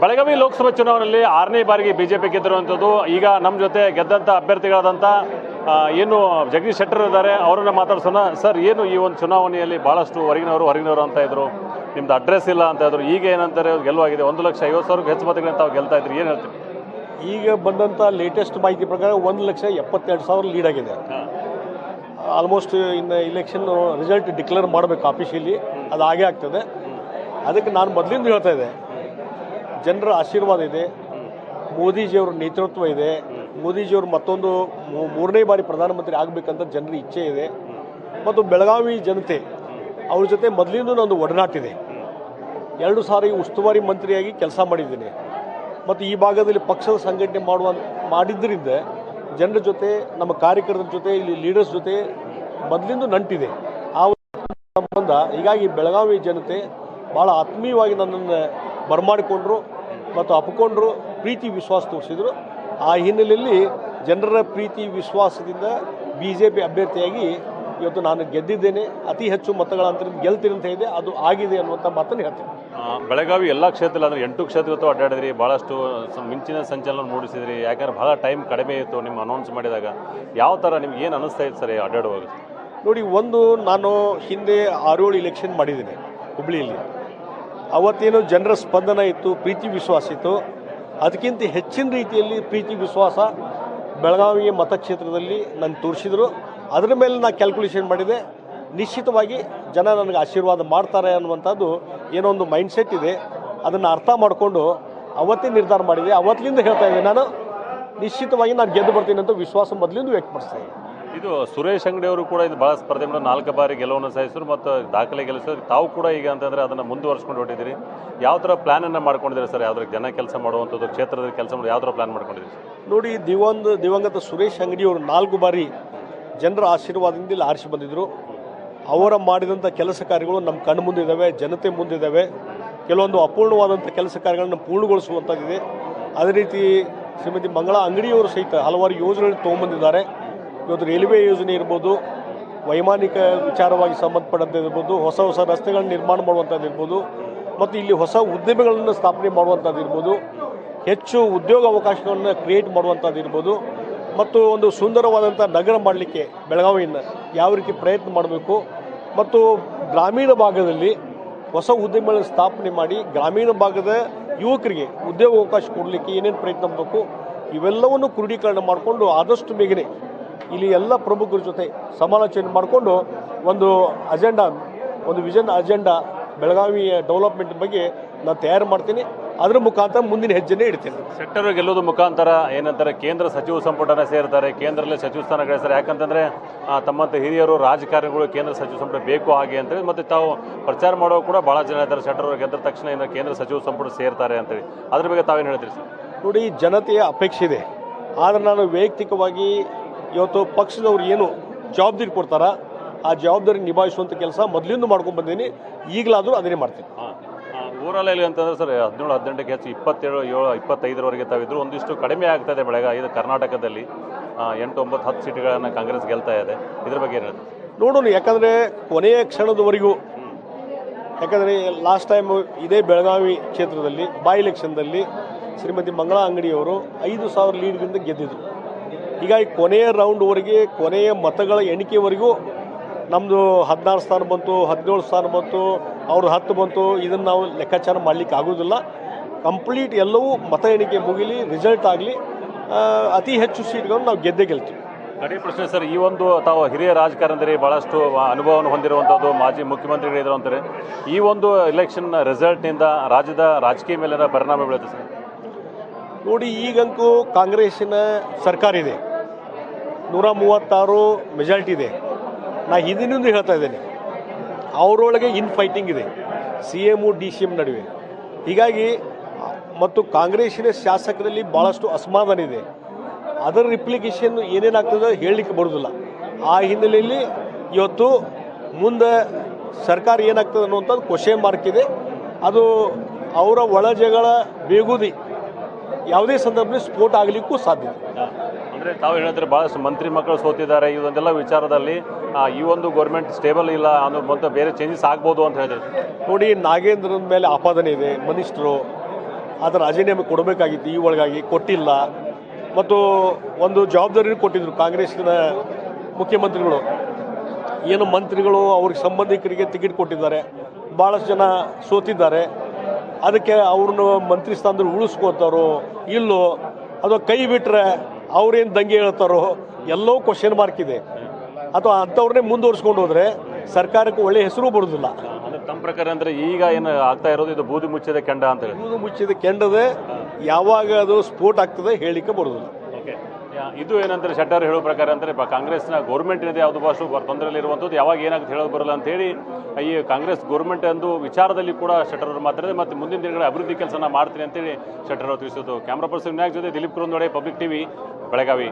ಬೆಳಗಾವಿ ಲೋಕಸಭಾ ಚುನಾವಣೆಯಲ್ಲಿ 6ನೇ ಬಾರಿಗೆ ಬಿಜೆಪಿ ಗೆದ್ದಿರುವಂಥದ್ದು. ಈಗ ನಮ್ಮ ಜೊತೆ ಗೆದ್ದಂಥ ಅಭ್ಯರ್ಥಿಗಳಾದಂಥ ಏನು ಜಗದೀಶ್ ಶೆಟ್ಟರ್ ಇದ್ದಾರೆ, ಅವರನ್ನ ಮಾತಾಡ್ಸೋಣ. ಸರ್, ಏನು ಈ ಒಂದು ಚುನಾವಣೆಯಲ್ಲಿ ಭಾಳಷ್ಟು ಹೊರಗಿನವರು ಅಂತ ಇದ್ರು, ನಿಮ್ದು ಅಡ್ರೆಸ್ ಇಲ್ಲ ಅಂತ ಇದ್ರು, ಈಗ ಏನಂತಾರೆ ಗೆಲುವಾಗಿದೆ, 1,50,000 ಹೆಚ್ಚು ಮತಗಳಿಂದ ತಾವು ಗೆಲ್ತಾ ಇದ್ರಿ, ಏನು ಹೇಳ್ತೀವಿ? ಈಗ ಬಂದಂಥ ಲೇಟೆಸ್ಟ್ ಮಾಹಿತಿ ಪ್ರಕಾರ 1,72,000 ಲೀಡ್ ಆಗಿದೆ. ಆಲ್ಮೋಸ್ಟ್ ಇನ್ನು ಇಲೆಕ್ಷನ್ ರಿಸಲ್ಟ್ ಡಿಕ್ಲೇರ್ ಮಾಡಬೇಕು ಆಫೀಷಿಯಲಿ, ಅದು ಹಾಗೆ ಆಗ್ತದೆ. ಅದಕ್ಕೆ ನಾನು ಮೊದಲಿಂದ ಹೇಳ್ತಾ ಇದ್ದೆ, ಜನರ ಆಶೀರ್ವಾದ ಇದೆ, ಮೋದಿಜಿಯವರ ನೇತೃತ್ವ ಇದೆ, ಮೋದಿಜಿಯವರು ಮತ್ತೊಂದು 3ನೇ ಬಾರಿ ಪ್ರಧಾನಮಂತ್ರಿ ಆಗಬೇಕಂತ ಜನರ ಇಚ್ಛೆ ಇದೆ. ಮತ್ತು ಬೆಳಗಾವಿ ಜನತೆ ಅವ್ರ ಜೊತೆ ಮೊದಲಿಂದ ನಂದು ಒಡನಾಟಿದೆ. 2 ಸಾರಿ ಉಸ್ತುವಾರಿ ಮಂತ್ರಿಯಾಗಿ ಕೆಲಸ ಮಾಡಿದ್ದೀನಿ. ಮತ್ತು ಈ ಭಾಗದಲ್ಲಿ ಪಕ್ಷದ ಸಂಘಟನೆ ಮಾಡಿದ್ದರಿಂದ ಜನರ ಜೊತೆ, ನಮ್ಮ ಕಾರ್ಯಕರ್ತರ ಜೊತೆ, ಇಲ್ಲಿ ಲೀಡರ್ಸ್ ಜೊತೆ ಮೊದಲಿಂದ ನಂಟಿದೆ ಆ ಸಂಬಂಧ. ಹೀಗಾಗಿ ಬೆಳಗಾವಿ ಜನತೆ ಭಾಳ ಆತ್ಮೀಯವಾಗಿ ನನ್ನನ್ನು ಬರಮಾಡಿಕೊಂಡ್ರು ಮತ್ತು ಅಪ್ಪಿಕೊಂಡ್ರು, ಪ್ರೀತಿ ವಿಶ್ವಾಸ ತೋರಿಸಿದರು. ಆ ಹಿನ್ನೆಲೆಯಲ್ಲಿ ಜನರ ಪ್ರೀತಿ ವಿಶ್ವಾಸದಿಂದ BJP ಅಭ್ಯರ್ಥಿಯಾಗಿ ಇವತ್ತು ನಾನು ಗೆದ್ದಿದ್ದೇನೆ. ಅತಿ ಹೆಚ್ಚು ಮತಗಳ ಅಂತರದಿಂದ ಗೆಲ್ತೀನಿ ಅಂತ ಇದೆ, ಅದು ಆಗಿದೆ ಅನ್ನುವಂಥ ಮಾತನ್ನು ಹೇಳ್ತೀನಿ. ಬೆಳಗಾವಿ ಎಲ್ಲ ಕ್ಷೇತ್ರದಲ್ಲಿ ಅಂದರೆ 8 ಕ್ಷೇತ್ರದ್ದು ಅಡ್ಡಾಡಿದ್ರಿ, ಭಾಳಷ್ಟು ಮಿಂಚಿನ ಸಂಚಲನ ಮೂಡಿಸಿದ್ರಿ. ಯಾಕಂದ್ರೆ ಭಾಳ ಟೈಮ್ ಕಡಿಮೆ ಇತ್ತು ನಿಮ್ಮ ಅನೌನ್ಸ್ ಮಾಡಿದಾಗ. ಯಾವ ಥರ ನಿಮ್ಗೆ ಏನು ಅನ್ನಿಸ್ತಾ ಇತ್ತು ಸರ್ ಅಡ್ಡಾಡುವಾಗ? ನೋಡಿ, ನಾನು ಹಿಂದೆ 6-7 ಇಲೆಕ್ಷನ್ ಮಾಡಿದ್ದೀನಿ ಹುಬ್ಳಿಯಲ್ಲಿ. ಅವತ್ತೇನು ಜನರ ಸ್ಪಂದನ ಇತ್ತು, ಪ್ರೀತಿ ವಿಶ್ವಾಸ ಇತ್ತು. ಅದಕ್ಕಿಂತ ಹೆಚ್ಚಿನ ರೀತಿಯಲ್ಲಿ ಪ್ರೀತಿ ವಿಶ್ವಾಸ ಬೆಳಗಾವಿಯ ಮತಕ್ಷೇತ್ರದಲ್ಲಿ ನನಗೆ ತೋರಿಸಿದರು. ಅದರ ಮೇಲೆ ನಾನು ಕ್ಯಾಲ್ಕುಲೇಷನ್ ಮಾಡಿದೆ, ನಿಶ್ಚಿತವಾಗಿ ಜನ ನನಗೆ ಆಶೀರ್ವಾದ ಮಾಡ್ತಾರೆ ಅನ್ನುವಂಥದ್ದು ಏನೋ ಒಂದು ಮೈಂಡ್ಸೆಟ್ ಇದೆ. ಅದನ್ನು ಅರ್ಥ ಮಾಡಿಕೊಂಡು ಅವತ್ತೇ ನಿರ್ಧಾರ ಮಾಡಿದೆ. ಅವತ್ತಿನಿಂದ ಹೇಳ್ತಾ ಇದ್ದೆ, ನಾನು ನಿಶ್ಚಿತವಾಗಿ ನಾನು ಗೆದ್ದು ಬರ್ತೀನಿ ಅಂತ ವಿಶ್ವಾಸ ಮೊದಲಿಂದ ವ್ಯಕ್ತಪಡಿಸ್ತಾ ಇದ್ದೆ. ಇದು ಸುರೇಶ್ ಅಂಗಡಿ ಅವರು ಕೂಡ ಇದು ಭಾಳ ಸ್ಪರ್ಧೆ ಮಾಡಿ 4 ಬಾರಿ ಗೆಲುವನ್ನು ಸಾಧಿಸಿದ್ರು ಮತ್ತು ದಾಖಲೆ ಗೆಲ್ಲಿಸಿದ್ರು. ತಾವು ಕೂಡ ಈಗ ಅಂತಂದರೆ ಅದನ್ನು ಮುಂದುವರ್ಸ್ಕೊಂಡು ಹೊಟ್ಟಿದ್ದೀರಿ. ಯಾವ ಥರ ಪ್ಲ್ಯಾನನ್ನು ಮಾಡ್ಕೊಂಡಿದ್ದೀರಿ ಸರ್? ಯಾವ್ದ್ರ ಜನ ಕೆಲಸ ಮಾಡುವಂಥದ್ದು, ಕ್ಷೇತ್ರದಲ್ಲಿ ಕೆಲಸ ಮಾಡೋದು ಯಾವ ಥರ ಪ್ಲ್ಯಾನ್ ಮಾಡ್ಕೊಂಡಿದ್ದೀರಿ? ನೋಡಿ, ದಿವಂಗತ ಸುರೇಶ್ ಅಂಗಡಿಯವರು 4 ಬಾರಿ ಜನರ ಆಶೀರ್ವಾದದಿಂದ ಇಲ್ಲಿ ಆರಿಸಿ ಬಂದಿದ್ದರು. ಅವರ ಮಾಡಿದಂಥ ಕೆಲಸ ಕಾರ್ಯಗಳು ನಮ್ಮ ಕಣ್ಣು ಮುಂದಿದ್ದಾವೆ, ಜನತೆ ಮುಂದಿದ್ದಾವೆ. ಕೆಲವೊಂದು ಅಪೂರ್ಣವಾದಂಥ ಕೆಲಸ ಕಾರ್ಯಗಳನ್ನು ಪೂರ್ಣಗೊಳಿಸುವಂಥದ್ದಿದೆ. ಅದೇ ರೀತಿ ಶ್ರೀಮತಿ ಮಂಗಳಾ ಅಂಗಡಿಯವರು ಸಹಿತ ಹಲವಾರು ಯೋಜನೆಗಳನ್ನು ತೊಗೊಂಬಂದಿದ್ದಾರೆ. ಇವತ್ತು ರೈಲ್ವೆ ಯೋಜನೆ ಇರ್ಬೋದು, ವೈಮಾನಿಕ ವಿಚಾರವಾಗಿ ಸಂಬಂಧಪಟ್ಟಂತೆ ಇರ್ಬೋದು, ಹೊಸ ರಸ್ತೆಗಳನ್ನು ನಿರ್ಮಾಣ ಮಾಡುವಂಥದ್ದು ಇರ್ಬೋದು, ಮತ್ತು ಇಲ್ಲಿ ಹೊಸ ಉದ್ಯಮಗಳನ್ನು ಸ್ಥಾಪನೆ ಮಾಡುವಂಥದ್ದು ಇರ್ಬೋದು, ಹೆಚ್ಚು ಉದ್ಯೋಗ ಅವಕಾಶಗಳನ್ನು ಕ್ರಿಯೇಟ್ ಮಾಡುವಂಥದ್ದು ಇರ್ಬೋದು, ಮತ್ತು ಒಂದು ಸುಂದರವಾದಂಥ ನಗರ ಮಾಡಲಿಕ್ಕೆ ಬೆಳಗಾವಿಯನ್ನು ಯಾವ ರೀತಿ ಪ್ರಯತ್ನ ಮಾಡಬೇಕು, ಮತ್ತು ಗ್ರಾಮೀಣ ಭಾಗದಲ್ಲಿ ಹೊಸ ಉದ್ಯಮಗಳನ್ನು ಸ್ಥಾಪನೆ ಮಾಡಿ ಗ್ರಾಮೀಣ ಭಾಗದ ಯುವಕರಿಗೆ ಉದ್ಯೋಗ ಅವಕಾಶ ಕೊಡಲಿಕ್ಕೆ ಏನೇನು ಪ್ರಯತ್ನ ಮಾಡಬೇಕು, ಇವೆಲ್ಲವನ್ನು ಕ್ರೋಢೀಕರಣ ಮಾಡಿಕೊಂಡು ಆದಷ್ಟು ಬೇಗನೆ ಇಲ್ಲಿ ಎಲ್ಲ ಪ್ರಮುಖರ ಜೊತೆ ಸಮಾಲೋಚನೆ ಮಾಡಿಕೊಂಡು ಒಂದು ವಿಷನ್ ಅಜೆಂಡಾ ಬೆಳಗಾವಿಯ ಡೆವಲಪ್ಮೆಂಟ್ ಬಗ್ಗೆ ನಾನು ತಯಾರು ಮಾಡ್ತೀನಿ. ಅದರ ಮುಖಾಂತರ ಮುಂದಿನ ಹೆಜ್ಜೆನೇ ಇಡ್ತೀನಿ. ಶೆಟ್ಟರ್ ಗೆಲ್ಲೋದು ಮುಖಾಂತರ ಏನಂತಾರೆ, ಕೇಂದ್ರ ಸಚಿವ ಸಂಪುಟನ ಸೇರ್ತಾರೆ, ಕೇಂದ್ರದಲ್ಲಿ ಸಚಿವ ಸ್ಥಾನ ಗಳಿಸ್ತಾರೆ. ಯಾಕಂತಂದರೆ ತಮ್ಮಂಥ ಹಿರಿಯರು ರಾಜಕಾರಣಿಗಳು ಕೇಂದ್ರ ಸಚಿವ ಸಂಪುಟ ಬೇಕು ಹಾಗೆ ಅಂತೇಳಿ, ಮತ್ತು ತಾವು ಪ್ರಚಾರ ಮಾಡೋ ಕೂಡ ಭಾಳ ಜನ ಇದ್ದಾರೆ. ಶೆಟ್ಟರ್ ಅವರು ಗೆದ್ದ ತಕ್ಷಣ ಏನು ಕೇಂದ್ರ ಸಚಿವ ಸಂಪುಟ ಸೇರ್ತಾರೆ ಅಂತೇಳಿ, ಅದ್ರ ಬಗ್ಗೆ ತಾವೇನು ಹೇಳ್ತೀರಿ ಸರ್? ನೋಡಿ, ಜನತೆಯ ಅಪೇಕ್ಷೆ ಇದೆ. ಆದರೆ ನಾನು ವೈಯಕ್ತಿಕವಾಗಿ ಇವತ್ತು ಪಕ್ಷದವ್ರು ಏನು ಜವಾಬ್ದಾರಿ ಕೊಡ್ತಾರ ಆ ಜವಾಬ್ದಾರಿ ನಿಭಾಯಿಸುವಂಥ ಕೆಲಸ ಮೊದಲಿಂದ ಮಾಡ್ಕೊಂಡು ಬಂದೀನಿ. ಈಗಲಾದರೂ ಅದನ್ನೇ ಮಾಡ್ತೀನಿ. ಊರಲ್ಲಿ ಅಂತಂದರೆ ಸರ್ 17-18ಕ್ಕೆ ಹೆಚ್ಚು 27-25ರವರೆಗೆ ತಾವಿದ್ರು. ಒಂದಿಷ್ಟು ಕಡಿಮೆ ಆಗ್ತಾಯಿದೆ ಇದು ಕರ್ನಾಟಕದಲ್ಲಿ 8-9-10 ಸೀಟ್ಗಳನ್ನು ಕಾಂಗ್ರೆಸ್ ಗೆಲ್ತಾ ಇದೆ. ಇದ್ರ ಬಗ್ಗೆ ಏನು ಹೇಳ್ತೀವಿ? ನೋಡೋಣ, ಯಾಕಂದರೆ ಕೊನೆಯ ಕ್ಷಣದವರೆಗೂ, ಯಾಕಂದರೆ ಲಾಸ್ಟ್ ಟೈಮ್ ಇದೇ ಬೆಳಗಾವಿ ಕ್ಷೇತ್ರದಲ್ಲಿ ಬೈ ಎಲೆಕ್ಷನ್ದಲ್ಲಿ ಶ್ರೀಮತಿ ಮಂಗಳಾ ಅಂಗಡಿಯವರು 5,000 ಲೀಡ್ಗಿಂತ ಗೆದ್ದಿದ್ರು. ಹೀಗಾಗಿ ಕೊನೆಯ ರೌಂಡ್ವರೆಗೆ, ಕೊನೆಯ ಮತಗಳ ಎಣಿಕೆವರೆಗೂ ನಮ್ಮದು 16 ಸ್ಥಾನ ಬಂತು, 17 ಸ್ಥಾನ ಬಂತು, ಅವ್ರದ್ದು 10 ಬಂತು, ಇದನ್ನು ನಾವು ಲೆಕ್ಕಾಚಾರ ಮಾಡಲಿಕ್ಕೆ ಆಗೋದಿಲ್ಲ. ಕಂಪ್ಲೀಟ್ ಎಲ್ಲವೂ ಮತ ಎಣಿಕೆ ಮುಗಿಲಿ, ರಿಸಲ್ಟ್ ಆಗಲಿ, ಅತಿ ಹೆಚ್ಚು ಸೀಟ್ಗಳನ್ನು ನಾವು ಗೆಲ್ತೀವಿ. ಕಡೆ ಪ್ರಶ್ನೆ ಸರ್, ಈ ಒಂದು ತಾವು ಹಿರಿಯ ರಾಜಕಾರಣದಲ್ಲಿ ಭಾಳಷ್ಟು ಅನುಭವವನ್ನು ಹೊಂದಿರುವಂಥದ್ದು, ಮಾಜಿ ಮುಖ್ಯಮಂತ್ರಿಗಳಿದ್ರು ಅಂತಾರೆ. ಈ ಒಂದು ಎಲೆಕ್ಷನ್ ರಿಸಲ್ಟ್ನಿಂದ ರಾಜ್ಯದ ರಾಜಕೀಯ ಮೇಲೆ ಪರಿಣಾಮ ಬೀಳುತ್ತೆ ಸರ್? ನೋಡಿ, ಈಗಂತೂ ಕಾಂಗ್ರೆಸ್ಸಿನ ಸರ್ಕಾರ ಇದೆ, 136 ಮೆಜಾರಿಟಿ ಇದೆ. ನಾ ಹಿಂದಿನಿಂದ ಹೇಳ್ತಾ ಇದ್ದೇನೆ, ಅವರೊಳಗೆ ಫೈಟಿಂಗ್ ಇದೆ CM DCM ನಡುವೆ. ಹೀಗಾಗಿ ಮತ್ತು ಕಾಂಗ್ರೆಸ್ಸಿನ ಶಾಸಕರಲ್ಲಿ ಭಾಳಷ್ಟು ಅಸಮಾಧಾನ ಇದೆ. ಅದರ ರಿಪ್ಲಿಕೇಶನ್ ಏನೇನಾಗ್ತದೆ ಹೇಳಲಿಕ್ಕೆ ಬರೋದಿಲ್ಲ. ಆ ಹಿನ್ನೆಲೆಯಲ್ಲಿ ಇವತ್ತು ಮುಂದೆ ಸರ್ಕಾರ ಏನಾಗ್ತದೆ ಅನ್ನುವಂಥದ್ದು ಕ್ವಶನ್ ಮಾರ್ಕ್ ಇದೆ. ಅದು ಅವರ ಒಳ ಜಗಳ ಬೇಗುದಿ ಯಾವುದೇ ಸಂದರ್ಭದಲ್ಲಿ ಸ್ಫೋಟ ಆಗಲಿಕ್ಕೂ ಸಾಧ್ಯತೆ. ಅಂದರೆ ತಾವು ಹೇಳಿದ್ರೆ ಭಾಳಷ್ಟು ಮಂತ್ರಿ ಮಕ್ಕಳು ಸೋತಿದ್ದಾರೆ, ಇದೊಂದೆಲ್ಲ ವಿಚಾರದಲ್ಲಿ ಈ ಒಂದು ಗೌರ್ಮೆಂಟ್ ಸ್ಟೇಬಲ್ ಇಲ್ಲ ಅನ್ನೋ ಮತ್ತು ಬೇರೆ ಚೇಂಜಸ್ ಆಗ್ಬೋದು ಅಂತ ಹೇಳಿದ್ರೆ? ನೋಡಿ, ನಾಗೇಂದ್ರನ ಮೇಲೆ ಆಪಾದನೆ ಇದೆ, ಮಿನಿಸ್ಟ್ರು ಅದರ ರಾಜೀನಾಮೆ ಕೊಡಬೇಕಾಗಿತ್ತು ಈ ಒಳಗಾಗಿ ಕೊಟ್ಟಿಲ್ಲ. ಮತ್ತು ಒಂದು ಜವಾಬ್ದಾರಿನೂ ಕೊಟ್ಟಿದ್ದರು ಕಾಂಗ್ರೆಸ್ಸಿನ ಮುಖ್ಯಮಂತ್ರಿಗಳು. ಏನು ಮಂತ್ರಿಗಳು ಅವ್ರಿಗೆ ಸಂಬಂಧಿಕರಿಗೆ ಟಿಕೆಟ್ ಕೊಟ್ಟಿದ್ದಾರೆ, ಭಾಳಷ್ಟು ಜನ ಸೋತಿದ್ದಾರೆ. ಅದಕ್ಕೆ ಅವ್ರನ್ನ ಮಂತ್ರಿ ಸ್ಥಾನದಲ್ಲಿ ಉಳಿಸ್ಕೋತಾರೋ ಇಲ್ಲೋ, ಅಥವಾ ಕೈ ಬಿಟ್ಟರೆ ಅವ್ರೇನು ದಂಗೆ ಹೇಳ್ತಾರೋ ಎಲ್ಲವೂ ಕ್ವಶನ್ ಮಾರ್ಕ್ ಇದೆ. ಅಥವಾ ಅಂಥವ್ರನ್ನೇ ಮುಂದುವರಿಸ್ಕೊಂಡು ಹೋದರೆ ಸರ್ಕಾರಕ್ಕೆ ಒಳ್ಳೆಯ ಹೆಸರು ಬರೋದಿಲ್ಲ. ಅಂದ್ರೆ ತಮ್ಮ ಪ್ರಕಾರ ಅಂದರೆ ಈಗ ಏನು ಆಗ್ತಾ ಇರೋದು ಇದು ಬೂದಿ ಮುಚ್ಚಿದ ಕೆಂಡ ಅಂತ ಹೇಳಿ, ಬೂದು ಮುಚ್ಚಿದ ಕೆಂಡದೆ ಯಾವಾಗ ಅದು ಸ್ಫೋಟ ಆಗ್ತದೆ ಹೇಳಿಕೆ ಬರೋದಿಲ್ಲ. ಓಕೆ, ಇದು ಏನಂತಾರೆ ಶೆಟ್ಟರ್ ಹೇಳೋ ಪ್ರಕಾರ ಅಂದರೆ ಕಾಂಗ್ರೆಸ್ನ ಗೌರ್ಮೆಂಟ್ ಇದೆ ಯಾವುದು ಭಾಷೆ ತೊಂದರೆಯಲ್ಲಿ ಇರುವಂಥದ್ದು, ಯಾವಾಗ ಏನಾಗುತ್ತೆ ಹೇಳೋದು ಬರಲ್ಲ ಅಂತ ಹೇಳಿ ಈ ಕಾಂಗ್ರೆಸ್ ಗೌರ್ಮೆಂಟ್ ಎಂದು ವಿಚಾರದಲ್ಲಿ ಕೂಡ ಶೆಟ್ಟರ್ ಅವರು ಮಾತಾಡಿದೆ. ಮತ್ತು ಮುಂದಿನ ದಿನಗಳ ಅಭಿವೃದ್ಧಿ ಕೆಲಸನ ಮಾಡ್ತೀನಿ ಅಂತೇಳಿ ಶೆಟ್ಟರ್ ಅವರು ತಿಳಿಸಿದ್ದು. ಕ್ಯಾಮ್ರಾ ಪರ್ಸನ್ ವಿನಾಯಕ್ ಜೊತೆ ದಿಲೀಪ್ ಕುರುಂದೊಡೆ, ಪಬ್ಲಿಕ್ ಟಿವಿ, ಬೆಳಗಾವಿ.